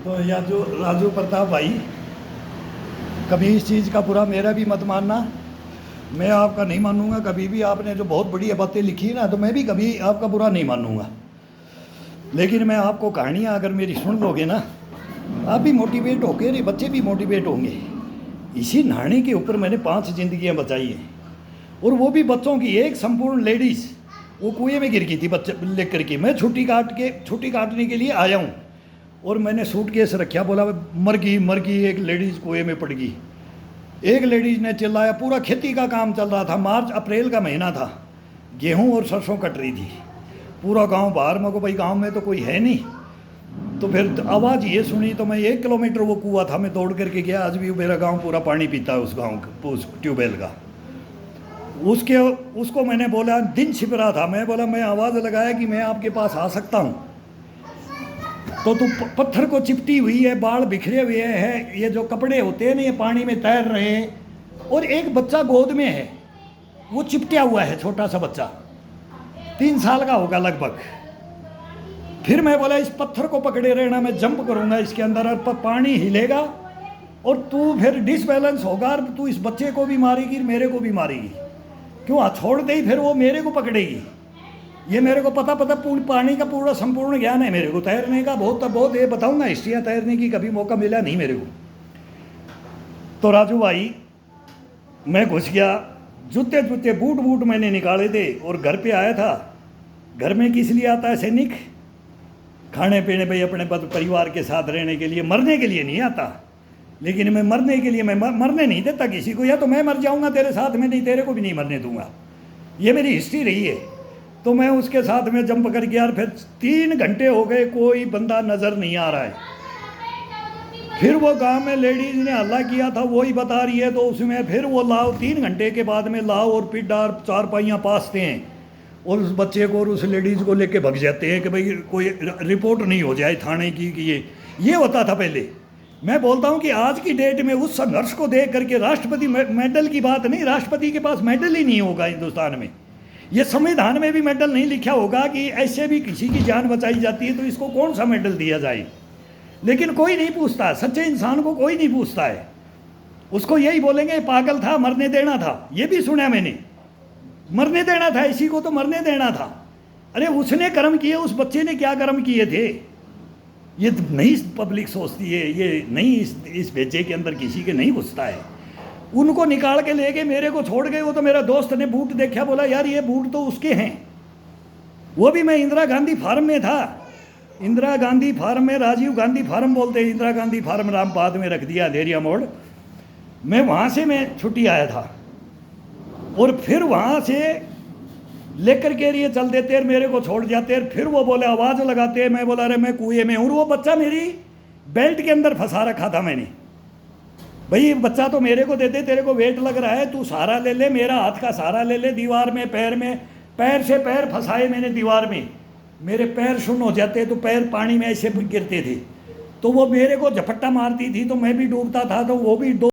तो या जो राजू प्रताप भाई, कभी इस चीज़ का बुरा मेरा भी मत मानना, मैं आपका नहीं मानूंगा कभी भी। आपने जो बहुत बढ़िया बातें लिखी ना, तो मैं भी कभी आपका बुरा नहीं मानूंगा। लेकिन मैं आपको कहानियाँ अगर मेरी सुन लोगे ना, आप भी मोटिवेट होगे, रे बच्चे भी मोटिवेट होंगे। इसी नहाने के ऊपर मैंने 5 जिंदगियाँ बचाई हैं, और वो भी बच्चों की। एक संपूर्ण लेडीज़ वो कुएं में गिर गई थी बच्चे लेकर के, मैं छुट्टी काटने के लिए आया हूँ, और मैंने सूटकेस रखा, बोला मर गई एक लेडीज़ कुएं में पड़ गई। एक लेडीज़ ने चिल्लाया, पूरा खेती का काम चल रहा था, मार्च अप्रैल का महीना था, गेहूं और सरसों कट रही थी, पूरा गांव बाहर। मैं को भाई गांव में तो कोई है नहीं, तो फिर आवाज़ ये सुनी, तो मैं 1 किलोमीटर वो कुआं था, मैं दौड़ करके गया। आज भी मेरा गांव पूरा पानी पीता है उस गांव उस ट्यूबवेल का। उसको मैंने बोला, दिन छिप रहा था, मैं बोला, मैं आवाज़ लगाया कि मैं आपके पास आ सकता हूँ, तो तू पत्थर को चिपटी हुई है, बाल बिखरे हुए हैं, ये जो कपड़े होते हैं ना ये पानी में तैर रहे हैं, और एक बच्चा गोद में है, वो चिपटा हुआ है, छोटा सा बच्चा 3 साल का होगा लगभग। फिर मैं बोला, इस पत्थर को पकड़े रहना, मैं जंप करूंगा इसके अंदर, और पानी हिलेगा और तू फिर डिसबैलेंस होगा, और तू इस बच्चे को भी मारेगी, मेरे को भी मारेगी। क्यों छोड़ दे, फिर वो मेरे को पकड़ेगी। ये मेरे को पता पानी का पूरा संपूर्ण ज्ञान है मेरे को, तैरने का बहुत ये बताऊंगा हिस्ट्रियाँ तैरने की, कभी मौका मिला नहीं मेरे को। तो राजू भाई, मैं घुस गया, जूते बूट मैंने निकाले थे, और घर पे आया था। घर में किस लिए आता है सैनिक? खाने पीने भाई, अपने परिवार के साथ रहने के लिए, मरने के लिए नहीं आता। लेकिन मैं मरने के लिए, मैं मरने नहीं देता किसी को, या तो मैं मर जाऊंगा तेरे साथ में, नहीं तेरे को भी नहीं मरने दूंगा। ये मेरी हिस्ट्री रही है। तो मैं उसके साथ में जंप कर गया, और फिर 3 घंटे हो गए, कोई बंदा नज़र नहीं आ रहा है। फिर वो गांव में लेडीज़ ने हल्ला किया था, वही बता रही है, तो उसमें फिर वो लाओ, 3 घंटे के बाद में लाओ और पिड्डा और 4 पाइयाँ पासते हैं, और उस बच्चे को और उस लेडीज़ को लेके भग जाते हैं कि भाई कोई रिपोर्ट नहीं हो जाए थाने की कि ये होता था पहले। मैं बोलता हूँ कि आज की डेट में उस संघर्ष को देख करके, राष्ट्रपति मेडल की बात नहीं, राष्ट्रपति के पास मेडल ही नहीं होगा हिंदुस्तान में, ये संविधान में भी मेडल नहीं लिखा होगा कि ऐसे भी किसी की जान बचाई जाती है, तो इसको कौन सा मेडल दिया जाए। लेकिन कोई नहीं पूछता, सच्चे इंसान को कोई नहीं पूछता है। उसको यही बोलेंगे पागल था, मरने देना था। ये भी सुना मैंने, मरने देना था, इसी को तो मरने देना था। अरे उसने कर्म किए, उस बच्चे ने क्या कर्म किए थे, ये नहीं पब्लिक सोचती है, ये नहीं इस भेजे के अंदर किसी के नहीं घुसता है। उनको निकाल के ले गए, मेरे को छोड़ गए। वो तो मेरा दोस्त ने बूट देखा, बोला यार ये बूट तो उसके हैं। वो भी मैं इंदिरा गांधी फार्म में था, इंदिरा गांधी फार्म में, राजीव गांधी फार्म बोलते हैं, इंदिरा गांधी फार्म रामबाद में रख दिया, अंधेरिया मोड़। मैं वहाँ से मैं छुट्टी आया था, और फिर वहाँ से लेकर के लिए चल देते, मेरे को छोड़ जाते। फिर वो बोले, आवाज़ लगाते, मैं बोला अरे मैं कुएं में हूँ। वो बच्चा मेरी बेल्ट के अंदर फंसा रखा था मैंने, भाई बच्चा तो मेरे को दे दे, तेरे को वेट लग रहा है, तू सहारा ले ले, मेरा हाथ का सहारा ले ले। दीवार में पैर से पैर फंसाए मैंने दीवार में, मेरे पैर शून्य हो जाते, तो पैर पानी में ऐसे गिरते थे, तो वो मेरे को झपट्टा मारती थी, तो मैं भी डूबता था, तो वो भी